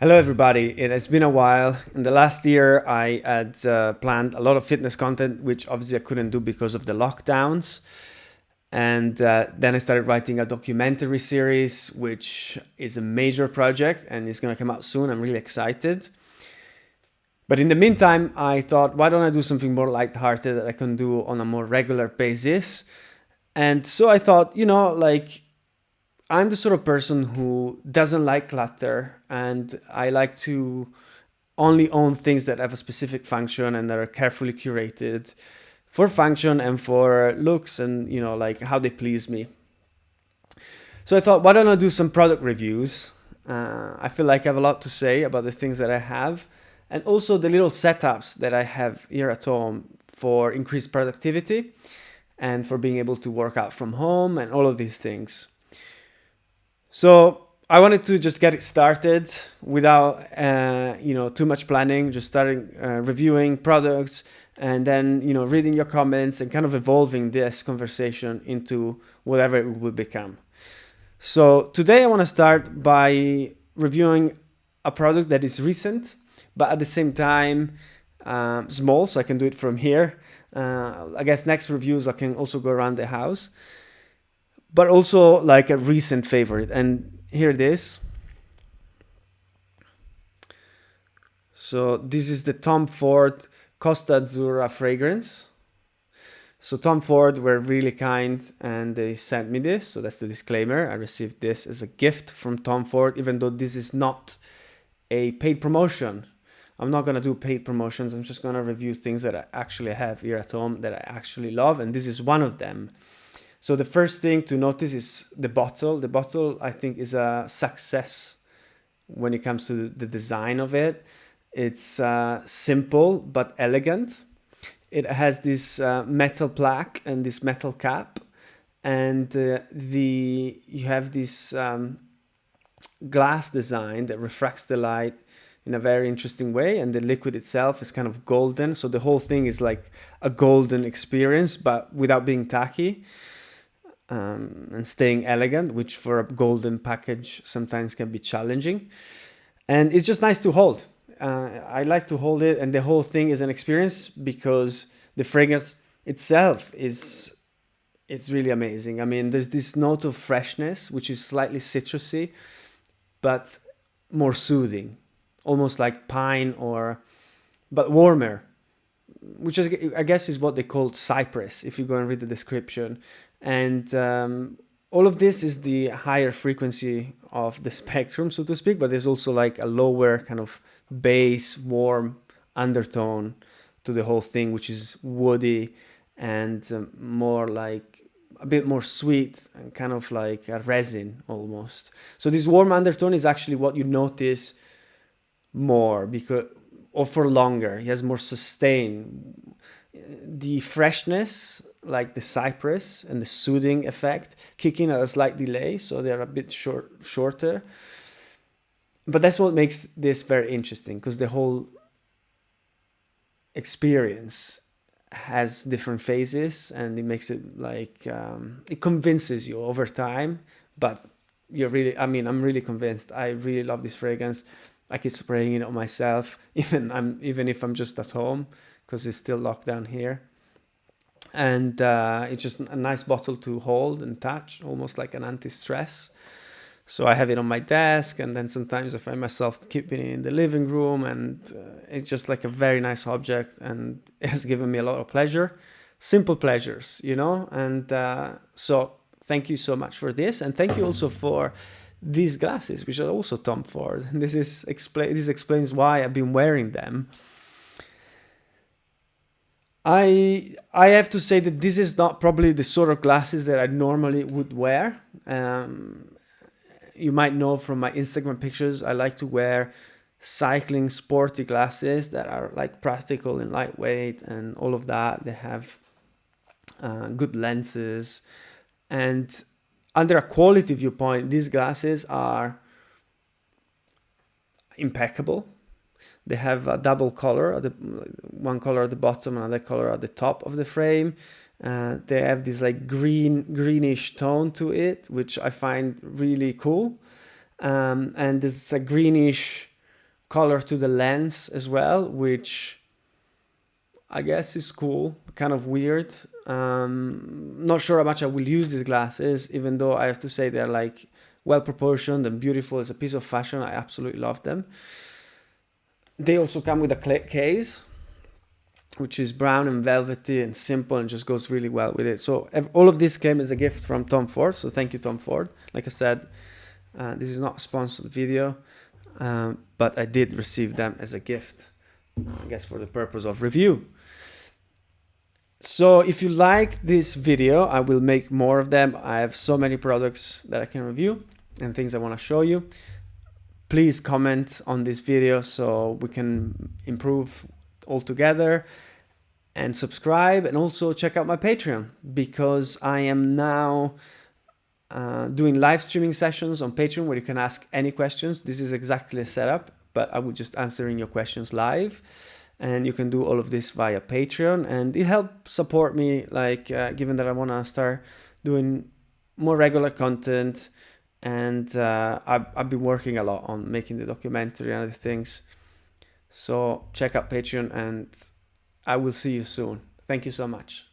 Hello, everybody. It has been a while. In the last year, I had planned a lot of fitness content, which obviously I couldn't do because of the lockdowns. And then I started writing a documentary series, which is a major project and is going to come out soon. I'm really excited. But in the meantime, I thought, why don't I do something more lighthearted that I can do on a more regular basis? And so I thought, I'm the sort of person who doesn't like clutter, and I like to only own things that have a specific function and that are carefully curated for function and for looks and like how they please me. So I thought, why don't I do some product reviews? I feel like I have a lot to say about the things that I have, and also the little setups that I have here at home for increased productivity and for being able to work out from home and all of these things. So I wanted to just get it started without too much planning, just starting reviewing products and then reading your comments and kind of evolving this conversation into whatever it will become. So today I want to start by reviewing a product that is recent, but at the same time small, so I can do it from here. I guess next reviews I can also go around the house, but also like a recent favorite. And here it is. So this is the Tom Ford Costa Azzurra fragrance. So Tom Ford were really kind and they sent me this. So that's the disclaimer. I received this as a gift from Tom Ford, even though this is not a paid promotion. I'm not going to do paid promotions. I'm just going to review things that I actually have here at home that I actually love. And this is one of them. So the first thing to notice is the bottle. The bottle, I think, is a success when it comes to the design of it. It's simple but elegant. It has this metal plaque and this metal cap, and you have this glass design that refracts the light in a very interesting way, and the liquid itself is kind of golden. So the whole thing is like a golden experience, but without being tacky. And staying elegant, which for a golden package sometimes can be challenging. And it's just nice to hold. I like to hold it, and the whole thing is an experience because the fragrance itself is it's really amazing. I mean, there's this note of freshness, which is slightly citrusy, but more soothing, almost like pine but warmer, which I guess is what they call cypress if you go and read the description. And all of this is the higher frequency of the spectrum, so to speak, but there's also like a lower kind of bass, warm undertone to the whole thing, which is woody and more like a bit more sweet and kind of like a resin almost. So this warm undertone is actually what you notice more because or for longer. He has more sustain. The freshness, like the cypress and the soothing effect, kick in at a slight delay, so they're a bit shorter. But that's what makes this very interesting, because the whole experience has different phases, and it makes it like it convinces you over time. But I'm really convinced. I really love this fragrance. I keep spraying it on myself, even if I'm just at home, because it's still locked down here. And it's just a nice bottle to hold and touch, almost like an anti-stress. So I have it on my desk, and then sometimes I find myself keeping it in the living room, and it's just like a very nice object, and it has given me a lot of pleasure, simple pleasures, And so thank you so much for this, and thank you also for these glasses, which are also Tom Ford. And this explains why I've been wearing them. I have to say that this is not probably the sort of glasses that I normally would wear. You might know from my Instagram pictures, I like to wear cycling sporty glasses that are like practical and lightweight and all of that. They have good lenses, and under a quality viewpoint, these glasses are impeccable. They have a double color, one color at the bottom, another color at the top of the frame. They have this like greenish tone to it, which I find really cool. And there's a greenish color to the lens as well, which I guess is cool, kind of weird. Not sure how much I will use these glasses, even though I have to say they're like well proportioned and beautiful. It's a piece of fashion. I absolutely love them. They also come with a case, which is brown and velvety and simple and just goes really well with it. So all of this came as a gift from Tom Ford. So thank you, Tom Ford. Like I said, this is not a sponsored video, but I did receive them as a gift, I guess for the purpose of review. So if you like this video, I will make more of them. I have so many products that I can review and things I want to show you. Please comment on this video so we can improve all together, and subscribe, and also check out my Patreon, because I am now doing live streaming sessions on Patreon where you can ask any questions. This is exactly a setup, but I will just answering your questions live, and you can do all of this via Patreon, and it helps support me, like given that I want to start doing more regular content, and I've been working a lot on making the documentary and other things. So check out Patreon, and I will see you soon. Thank you so much.